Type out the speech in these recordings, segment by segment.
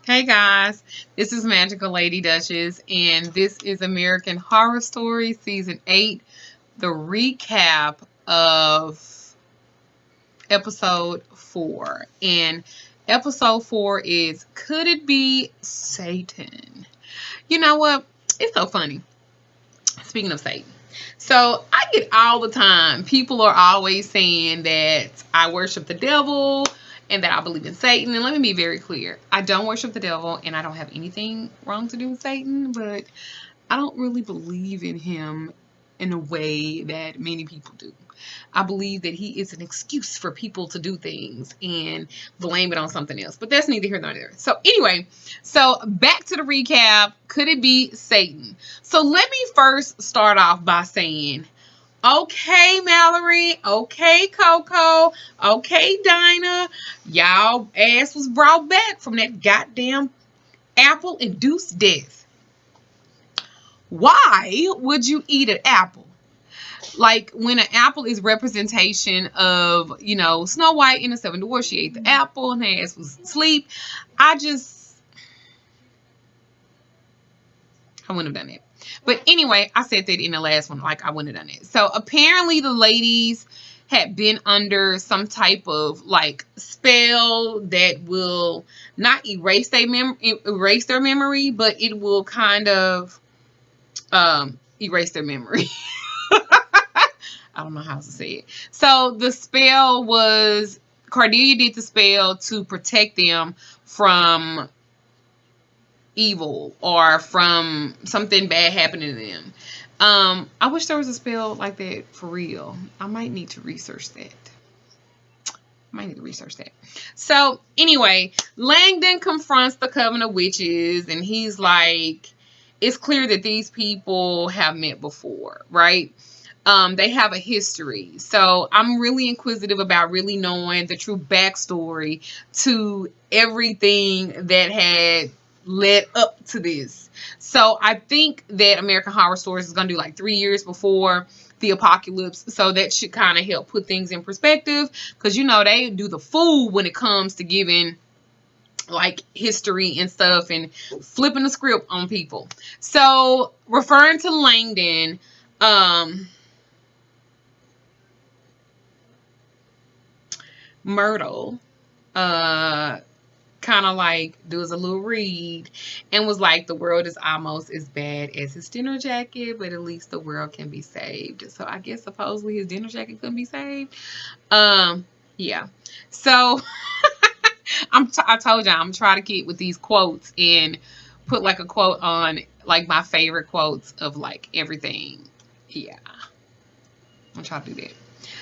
Hey guys, this is Magical Lady Duchess, and this is American Horror Story Season 8, the recap of Episode 4. And Episode 4 is Could It Be Satan? You know what? It's so funny. Speaking of Satan. So I get all the time, people are always saying that I worship the devil and that I believe in Satan. And let me be very clear. I don't worship the devil and I don't have anything wrong to do with Satan, but I don't really believe in him in a way that many people do. I believe that he is an excuse for people to do things and blame it on something else. But that's neither here nor there. So anyway, so back to the recap. Could it be Satan? So let me first start off by saying, okay, Mallory. Okay, Coco. Okay, Dinah. Y'all ass was brought back from that goddamn apple-induced death. Why would you eat an apple? Like, when an apple is representation of, Snow White and the Seven Dwarfs, she ate the apple and her ass was asleep. I wouldn't have done that. But anyway, I said that in the last one, like I wouldn't have done it. So apparently the ladies had been under some type of like spell that will not erase their memory, but it will kind of erase their memory. I don't know how to say it. So the spell was, Cordelia did the spell to protect them from evil or from something bad happening to them. I wish there was a spell like that for real. I might need to research that. So anyway, Langdon confronts the coven of witches and he's like, it's clear that these people have met before, right? They have a history. So I'm really inquisitive about really knowing the true backstory to everything that had led up to this. So I think that American Horror Stories is going to do like 3 years before the apocalypse. So that should kind of help put things in perspective. Because, they do the fool when it comes to giving like history and stuff and flipping the script on people. So referring to Langdon, Myrtle kind of like does a little read and was like, the world is almost as bad as his dinner jacket, but at least the world can be saved. So I guess supposedly his dinner jacket couldn't be saved. Yeah. So I told y'all I'm trying to get with these quotes and put like a quote on like my favorite quotes of like everything. Yeah. I'm trying to do that.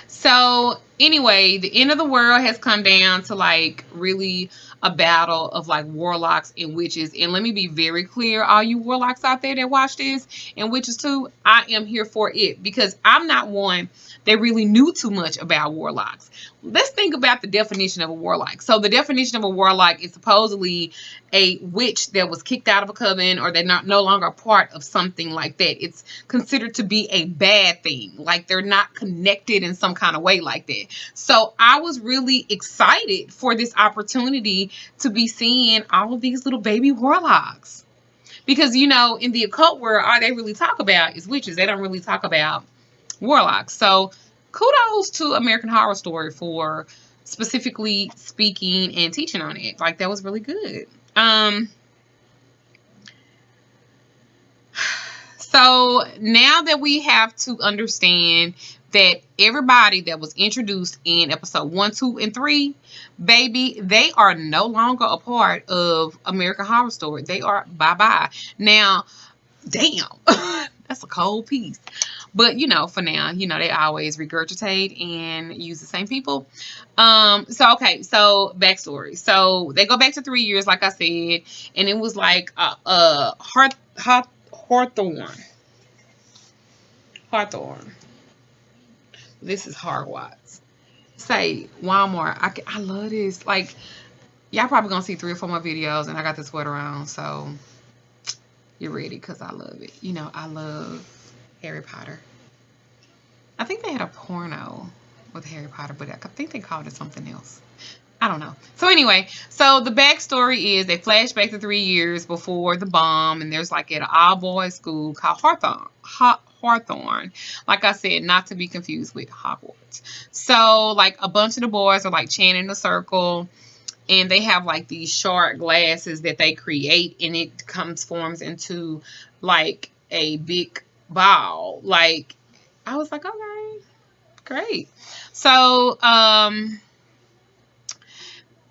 So anyway, the end of the world has come down to like really a battle of like warlocks and witches. And let me be very clear, all you warlocks out there that watch this and witches too, I am here for it because I'm not one that really knew too much about warlocks. Let's think about the definition of a warlock. So the definition of a warlock is supposedly a witch that was kicked out of a coven or they're no longer a part of something like that. It's considered to be a bad thing. Like they're not connected in some kind of way like that. So I was really excited for this opportunity to be seeing all of these little baby warlocks. Because, in the occult world, all they really talk about is witches. They don't really talk about warlocks. So kudos to American Horror Story for specifically speaking and teaching on it. Like that was really good. So now that we have to understand that everybody that was introduced in episode 1, 2, and 3, baby, they are no longer a part of American Horror Story. They are bye-bye. Now, damn, that's a cold piece. But, for now, they always regurgitate and use the same people. So backstory. So they go back to 3 years, like I said, and it was like Hawthorne. This is Harwatts. Say Walmart. I love this. Like, y'all probably gonna see 3 or 4 more videos, and I got the sweater on, so you're ready because I love it. I love Harry Potter. I think they had a porno with Harry Potter, but I think they called it something else. I don't know. So anyway, so the backstory is they flash back to 3 years before the bomb, and there's like at an all boys school called Hawthorne. Hawthorne, like I said, not to be confused with Hogwarts. So like a bunch of the boys are like chanting a circle, and they have like these shard glasses that they create, and it forms into like a big ball. Like I was like, okay, great. So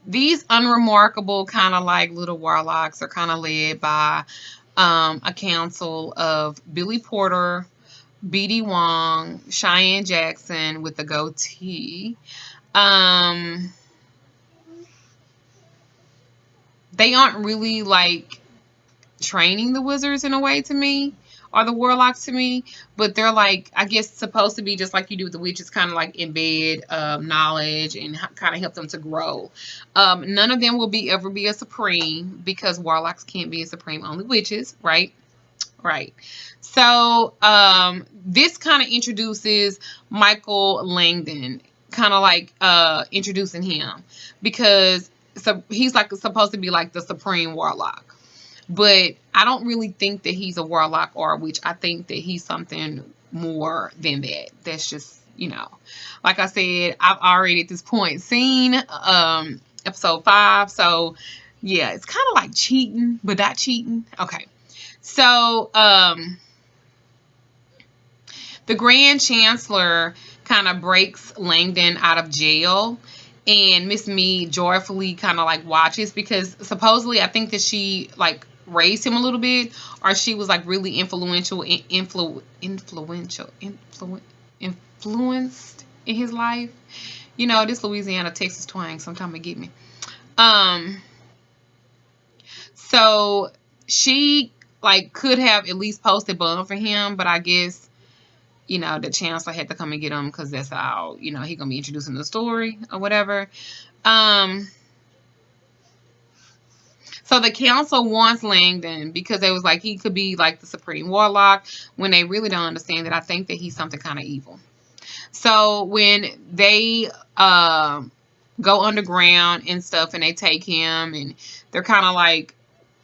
these unremarkable kind of like little warlocks are kind of led by a council of Billy Porter, B.D. Wong, Cheyenne Jackson with the goatee. They aren't really like training the wizards in a way to me, or the warlocks to me, but they're like, I guess, supposed to be just like you do with the witches, kind of like embed knowledge and kind of help them to grow. None of them will ever be a supreme, because warlocks can't be a supreme, only witches, right? Right. So this kind of introduces Michael Langdon, kind of like introducing him, because so he's like supposed to be like the supreme warlock. But I don't really think that he's a warlock or a witch. I think that he's something more than that. That's just, like I said, I've already at this point seen episode 5. So yeah, it's kind of like cheating, but not cheating. Okay. So the Grand Chancellor kind of breaks Langdon out of jail, and Miss Mead joyfully kind of like watches, because supposedly I think that she like raised him a little bit, or she was like really influential influenced in his life. This Louisiana Texas twang sometimes it get me. So she like could have at least posted bond for him, but I guess the chancellor had to come and get him, because that's how he gonna be introducing the story or whatever. So the council wants Langdon because they was like he could be like the supreme warlock, when they really don't understand that I think that he's something kind of evil. So when they go underground and stuff, and they take him, and they're kind of like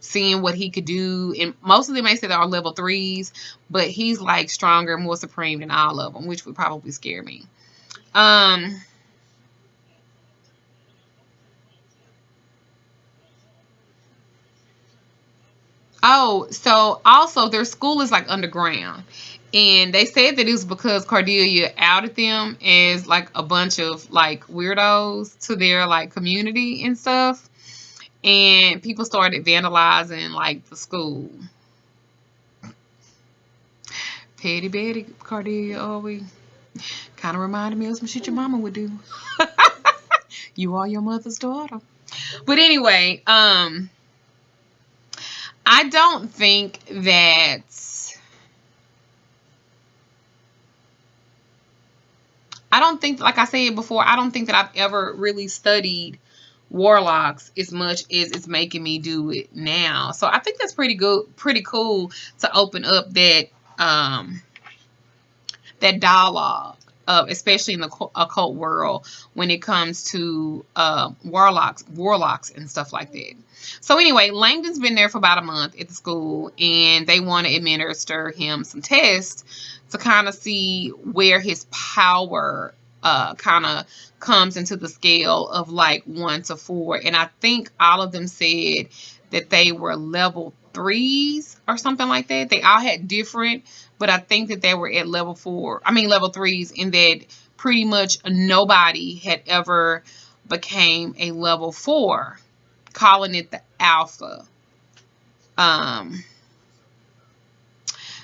seeing what he could do, and most of them may say they are level 3s, but he's like stronger, more supreme than all of them, which would probably scare me. Oh, so also their school is like underground. And they said that it was because Cordelia outed them as like a bunch of like weirdos to their like community and stuff. And people started vandalizing like the school. Petty Betty, Cordelia, are we? Kind of reminded me of some shit your mama would do. You are your mother's daughter. But anyway, I don't think that like I said before, I don't think that I've ever really studied warlocks as much as it's making me do it now. So I think that's pretty good, pretty cool to open up that that dialogue, especially in the occult world, when it comes to warlocks and stuff like that. So anyway, Langdon's been there for about a month at the school, and they want to administer him some tests to kind of see where his power kind of comes into the scale of like 1 to 4. And I think all of them said that they were level 3s or something like that. They all had different, but I think that they were at level 3s, in that pretty much nobody had ever became a level 4, calling it the alpha.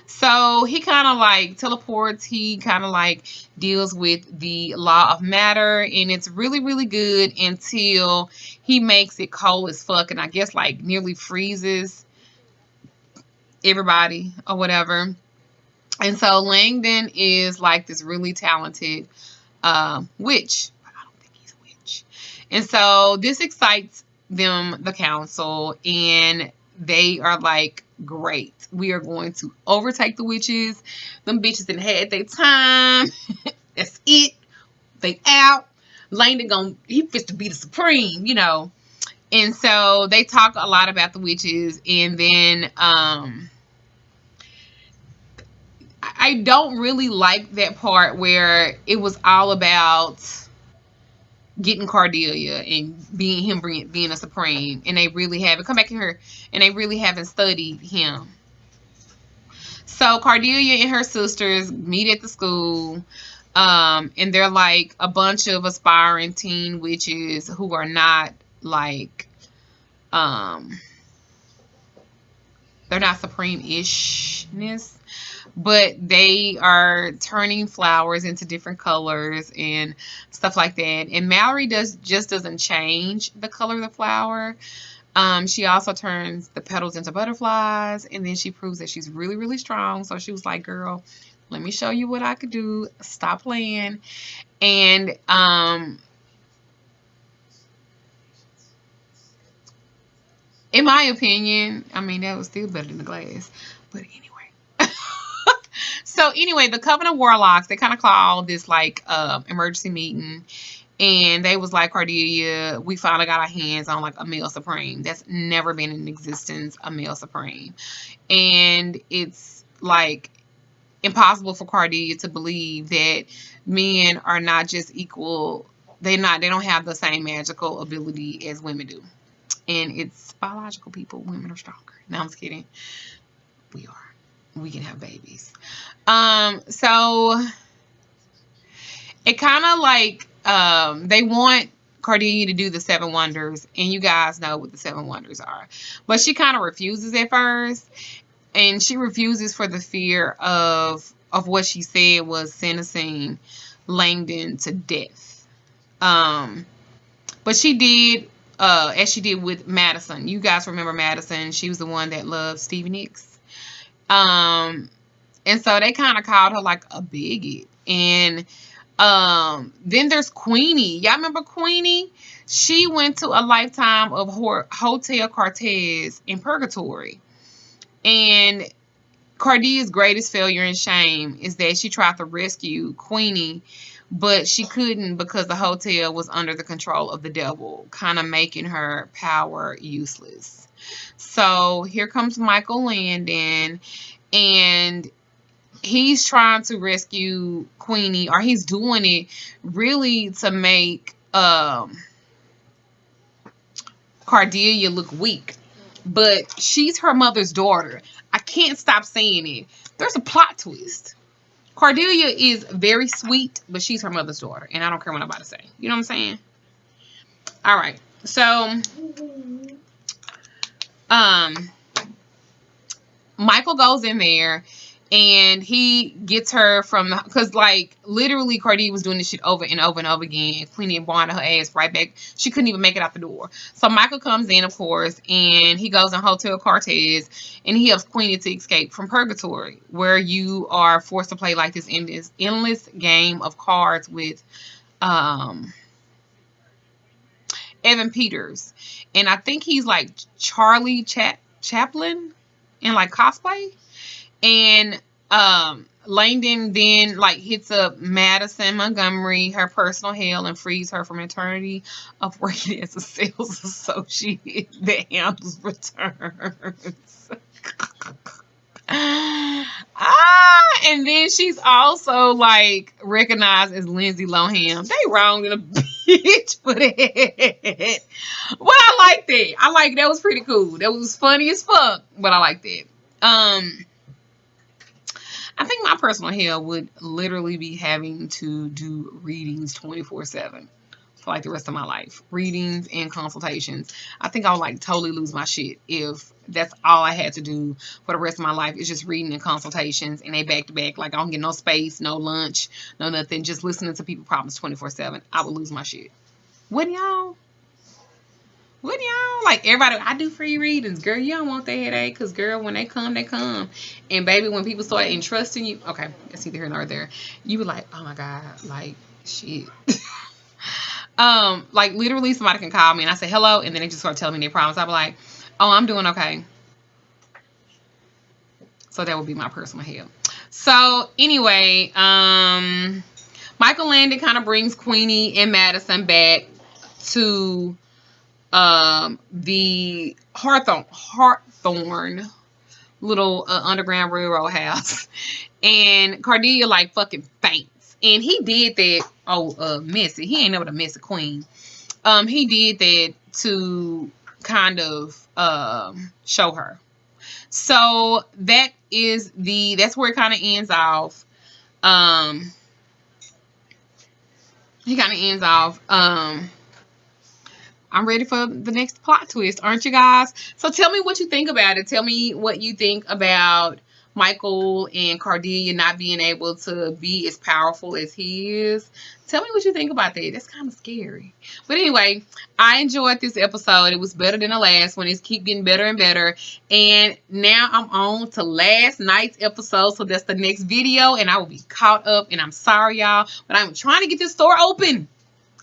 So he kind of like teleports. He kind of like deals with the law of matter, and it's really, really good until he makes it cold as fuck, and I guess like nearly freezes everybody or whatever. And so Langdon is like this really talented witch. I don't think he's a witch. And so this excites them, the council, and they are like, great, we are going to overtake the witches. Them bitches done had their time. That's it. They out. Langdon he fits to be the supreme, you know. And so they talk a lot about the witches, and then I don't really like that part where it was all about getting Cordelia and being a supreme, and they really haven't come back in here, and they really haven't studied him. So Cordelia and her sisters meet at the school, and they're like a bunch of aspiring teen witches who are not like, they're not supreme-ishness, but they are turning flowers into different colors and stuff like that. And Mallory doesn't change the color of the flower. She also turns the petals into butterflies, and then she proves that she's really, really strong. So she was like, girl, let me show you what I could do. Stop playing. And in my opinion, I mean, that was still better than the glass. But anyway. So anyway, the Coven of Warlocks, they kind of called this like emergency meeting. And they was like, Cordelia, we finally got our hands on like a male supreme. That's never been in existence, a male supreme. And it's like impossible for Cordelia to believe that men are not just equal. They don't have the same magical ability as women do. And it's biological, people. Women are stronger. No, I'm just kidding. We are. We can have babies. So it kind of like they want Cordelia to do the 7 wonders, and you guys know what the 7 wonders are. But she kind of refuses at first, and she refuses for the fear of what she said was sentencing Langdon to death. But she did, as she did with Madison. You guys remember Madison? She was the one that loved Stevie Nicks. And so they kind of called her like a bigot. And then there's Queenie. Y'all remember Queenie? She went to a lifetime of Hotel Cortez in purgatory. And Cordelia's greatest failure and shame is that she tried to rescue Queenie, but she couldn't because the hotel was under the control of the devil, kind of making her power useless. So here comes Michael Langdon, and he's trying to rescue Queenie, or he's doing it really to make Cordelia look weak. But she's her mother's daughter. I can't stop saying it. There's a plot twist. Cordelia is very sweet, but she's her mother's daughter, and I don't care what I'm about to say. You know what I'm saying? All right. So, Michael goes in there, and he gets her from the, because like literally Cordelia was doing this shit over and over and over again. Queenie wanted her ass right back. She couldn't even make it out the door. So Michael comes in, of course, and he goes in Hotel Cortez, and he helps Queenie to escape from purgatory, where you are forced to play like this endless game of cards with Evan Peters, and I think he's like Charlie Chaplin in like cosplay. And Langdon then like hits up Madison Montgomery, her personal hell, and frees her from eternity of working as a sales associate that handles returns. And then she's also like recognized as Lindsay Lohan. They wrong in a bitch for that. But I like that. That was pretty cool. That was funny as fuck, but I like that. I think my personal hell would literally be having to do readings 24/7 for like the rest of my life. Readings and consultations. I think I would like totally lose my shit if that's all I had to do for the rest of my life is just reading and consultations, and they back to back. Like I don't get no space, no lunch, no nothing. Just listening to people problems 24/7. I would lose my shit. Wouldn't y'all? Wouldn't y'all? Like everybody, I do free readings, girl. You don't want that headache, because girl, when they come, they come. And baby, when people start entrusting you, okay, that's neither here nor there. You were like, oh my god, like shit. Like literally, somebody can call me and I say hello, and then they just start telling me their problems. I'll be like, oh, I'm doing okay. So that would be my personal hell. So anyway, Michael Landon kind of brings Queenie and Madison back to the Hawthorne little underground railroad house, and Cordelia like fucking faints, and he did that. Oh, Missy, he ain't never the Missy Queen. He did that to kind of show her. So that's where it kind of ends off. He kind of ends off. I'm ready for the next plot twist, aren't you guys? So tell me what you think about it. Tell me what you think about Michael and Cordelia not being able to be as powerful as he is. Tell me what you think about that. That's kind of scary. But anyway, I enjoyed this episode. It was better than the last one. It's keep getting better and better. And now I'm on to last night's episode. So that's the next video. And I will be caught up. And I'm sorry, y'all. But I'm trying to get this store open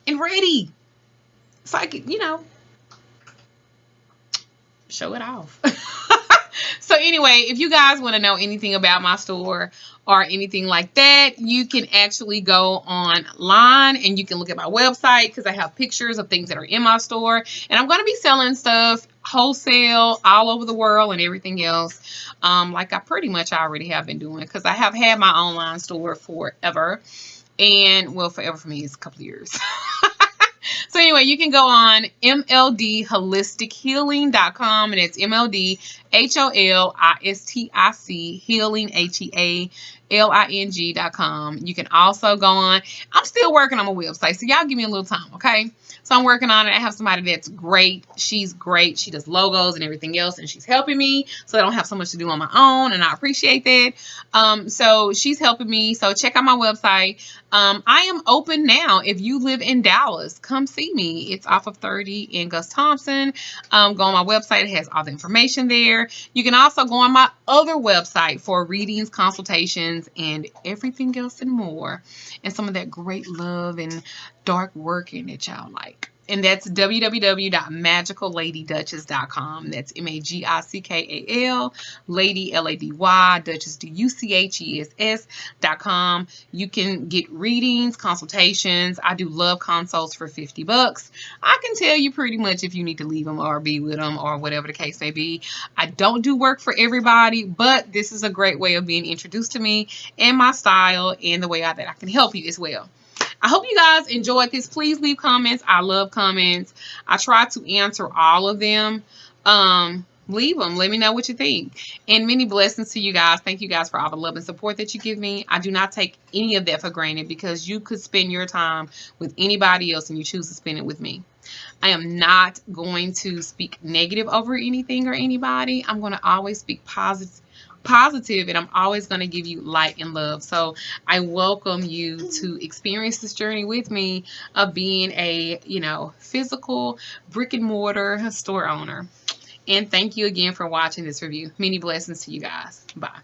and ready. So I could, show it off. So anyway, if you guys want to know anything about my store or anything like that, you can actually go online and you can look at my website because I have pictures of things that are in my store. And I'm going to be selling stuff wholesale all over the world and everything else, like I pretty much already have been doing, because I have had my online store forever. And, well, forever for me is a couple of years. So anyway, you can go on mldholistic.healing.com, and it's MLDHOLISTIC healing HEALING.com. You can also go on. I'm still working on my website, so y'all give me a little time, okay? So I'm working on it. I have somebody that's great. She's great. She does logos and everything else, and she's helping me, so I don't have so much to do on my own, and I appreciate that. So she's helping me. So check out my website. I am open now. If you live in Dallas, come see me. It's off of 30 in Gus Thompson. Go on my website. It has all the information there. You can also go on my other website for readings, consultations, and everything else and more. And some of that great love and dark working that y'all like. And that's www.magicalladyduchess.com. That's MAGICKAL, Lady, LADY, Duchess, DUCHESS.com. You can get readings, consultations. I do love consults for $50. I can tell you pretty much if you need to leave them or be with them or whatever the case may be. I don't do work for everybody, but this is a great way of being introduced to me and my style and the way that I can help you as well. I hope you guys enjoyed this. Please leave comments. I love comments. I try to answer all of them. Leave them. Let me know what you think. And many blessings to you guys. Thank you guys for all the love and support that you give me. I do not take any of that for granted, because you could spend your time with anybody else and you choose to spend it with me. I am not going to speak negative over anything or anybody. I'm going to always speak positive, and I'm always going to give you light and love. So I welcome you to experience this journey with me of being a, physical brick and mortar store owner. And thank you again for watching this review. Many blessings to you guys. Bye.